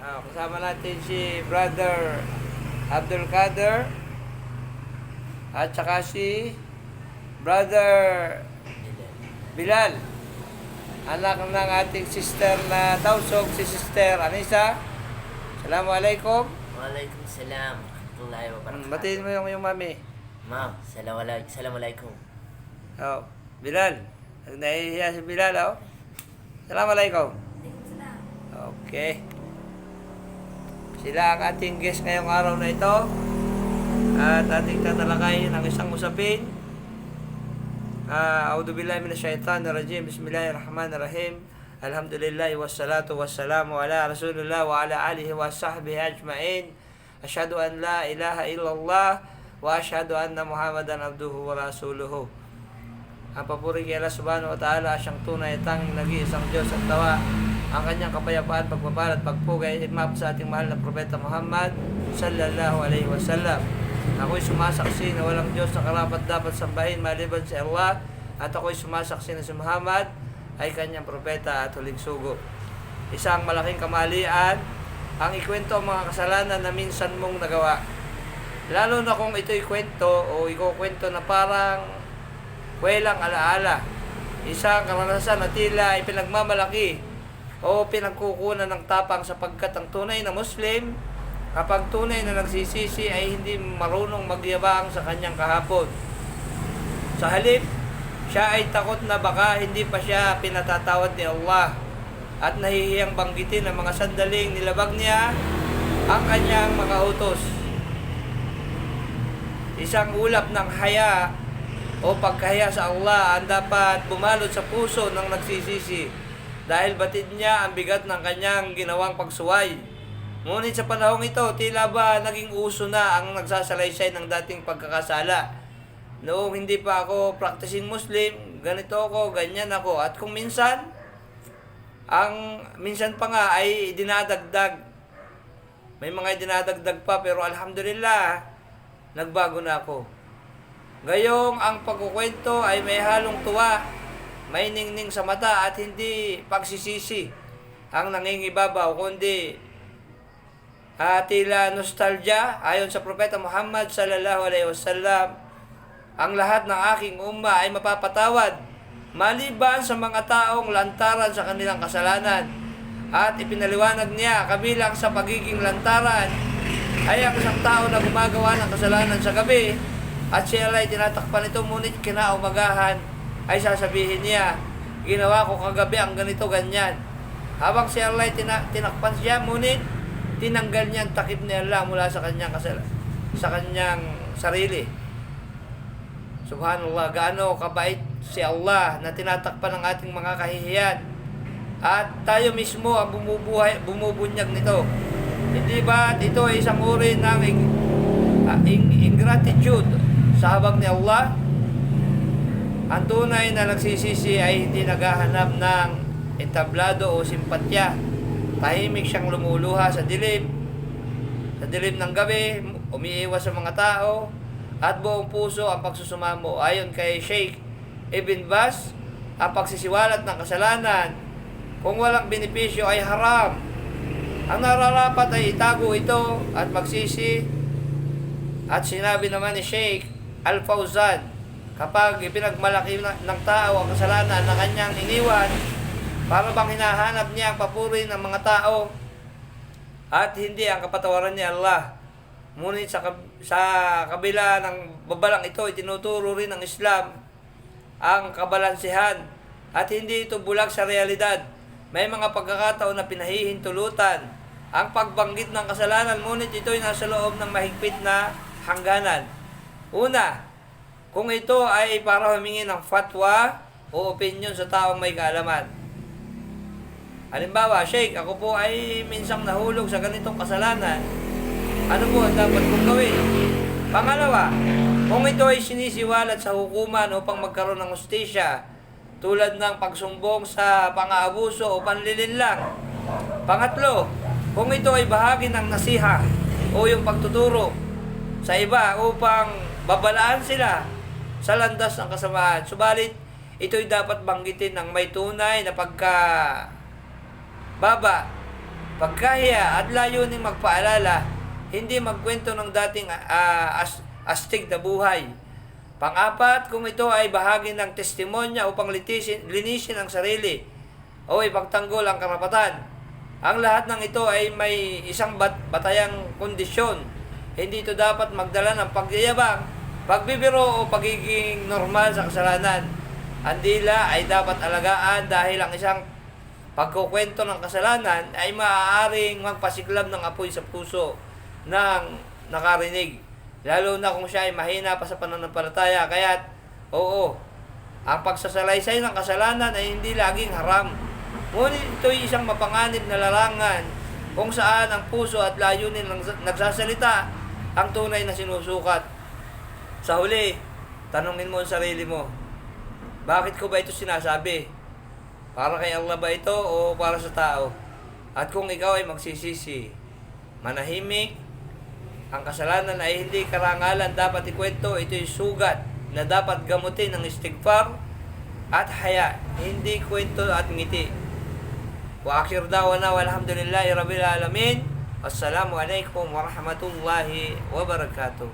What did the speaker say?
Kasama natin si Brother Abdul Kader at saka si Brother Bilal, anak ng ating sister na Tausog, si Sister Anisa. Assalamualaikum. Waalaikumsalam warahmatullahi wabarakatuh. Batiin mo yung mami. Ma, assalamualaikum. Bilal. Nahihiya si Bilal, Assalamualaikum. Okay. Sila ang ating guest ngayong araw na ito. At ating tatalakayin ang isang usapin. A'udhu billahi minasyaitanir rajim. Bismillahirrahmanirrahim. Alhamdulillah wassalatu wassalamu ala Rasulillah wa ala alihi wa sahbihi ajma'in. Asyhadu an la ilaha illallah wa asyhadu anna Muhammadan abduhu wa rasuluhu. Ang papuri kay Allah subhanahu wa ta'ala, siyang tunay at tanging nag-iisang Diyos at tawa. Ang kanyang kapayapaan, pagpapala at pagpugay ay map sa ating mahal na Propeta Muhammad sallallahu alaihi wasallam. Ako'y sumasaksi na walang Diyos na karapat dapat sambahin maliban sa Allah, at ako'y sumasaksi na si Muhammad ay kanyang propeta at huling sugo. Isang malaking kamalian ang ikwento ang mga kasalanan na minsan mong nagawa. Lalo na kung ito'y kwento o ikukwento na parang walang alaala. Isang karanasan na tila ay pinagmamalaki o pinagkukunan ng tapang sapagkat ang tunay na Muslim, kapag tunay na nagsisisi, ay hindi marunong magyabang sa kanyang kahapon. Sa halip, siya ay takot na baka hindi pa siya pinatatawad ni Allah at nahihiyang banggitin ang mga sandaling nilabag niya ang kanyang mga utos. Isang ulap ng haya o pagkahiya sa Allah ang dapat bumalot sa puso ng nagsisisi, dahil batid niya ang bigat ng kanyang ginawang pagsuway. Ngunit sa panahong ito, tila ba naging uso na ang nagsasalaysay ng dating pagkakasala. Noong hindi pa ako practicing Muslim, ganito ako, ganyan ako. At kung minsan, minsan pa nga ay dinadagdag. May mga dinadagdag pa, pero alhamdulillah, nagbago na ako. Gayong ang pagkukwento ay may halong tuwa, may ningning sa mata at hindi pagsisisi ang nangingibabaw, kundi tila nostalgia. Ayon sa Propeta Muhammad sallallahu alaihi wasallam, ang lahat ng aking umma ay mapapatawad maliban sa mga taong lantaran sa kanilang kasalanan. At ipinaliwanag niya, kabilang sa pagiging lantaran ay ang isang tao na gumagawa ng kasalanan sa gabi at siya ay tinatakpan ito, ngunit kinaumagahan ay sasabihin niya, ginawa ko kagabi ang ganito ganyan. Habang si Allah ay tinakpan siya, ngunit tinanggal niya ang takip ni Allah mula sa kanyang sarili. Subhanallah, gaano kabait si Allah na tinatakpan ang ating mga kahihiyan. At tayo mismo ang bumubunyag nito. Hindi ba ito ay isang uri ng ingratitude sa habag ni Allah? Ang tunay na nagsisisi ay hindi naghahanap ng entablado o simpatya. Tahimik siyang lumuluha sa dilim ng gabi, umiiwas sa mga tao, at buong puso ang pagsusumamo. Ayon kay Sheikh Ibn Baz, ang pagsisiwalat ng kasalanan, kung walang benepisyo, ay haram. Ang nararapat ay itago ito at magsisi. At sinabi naman ni Sheikh Al-Fawzan, kapag ipinagmalaki ng tao ang kasalanan na kanyang iniwan, para bang hinahanap niya ang papuri ng mga tao at hindi ang kapatawaran ni Allah. Ngunit sa kabila ng babalang ito, itinuturo rin ng Islam ang kabalansihan at hindi ito bulag sa realidad. May mga pagkakataon na pinahihintulutan ang pagbanggit ng kasalanan, ngunit ito'y nasa loob ng mahigpit na hangganan. Una, kung ito ay para humingi ng fatwa o opinion sa taong may kaalaman. Halimbawa, Sheikh, ako po ay minsang nahulog sa ganitong kasalanan. Ano po ang dapat kong gawin? Pangalawa, kung ito ay sinisiwalat sa hukuman upang magkaroon ng hustisya, tulad ng pagsumbong sa pang-aabuso o panlilinlang. Pangatlo, kung ito ay bahagi ng nasiha o yung pagtuturo sa iba upang babalaan sila sa landas ng kasamaan. Subalit, ito'y dapat banggitin ng may tunay na pagkababa pagkahiya at layuning magpaalala, hindi magkwento ng dating astig na buhay. Pang-apat, kung ito ay bahagi ng testimonya upang linisin ang sarili o ipagtanggol ang karapatan. Ang lahat ng ito ay may isang batayang kondisyon. Hindi ito dapat magdala ng pagyayabang, pagbibiro o pagiging normal sa kasalanan. Ang dila ay dapat alagaan dahil ang isang pagkukwento ng kasalanan ay maaaring magpasiklab ng apoy sa puso ng nakarinig. Lalo na kung siya ay mahina pa sa pananampalataya. Kaya't, oo, ang pagsasalaysay ng kasalanan ay hindi laging haram. Ngunit ito'y isang mapanganib na larangan kung saan ang puso at layunin ng nagsasalita ang tunay na sinusukat. Sa huli, tanungin mo ang sarili mo, bakit ko ba ito sinasabi? Para kay Allah ba ito o para sa tao? At kung ikaw ay magsisisi, manahimik, ang kasalanan ay hindi karangalan dapat ikwento, ito'y sugat na dapat gamutin ng istighfar at haya, hindi kwento at ngiti. Wa akhir dawana walhamdulillahi rabbil alamin. Assalamu alaikum warahmatullahi wabarakatuh.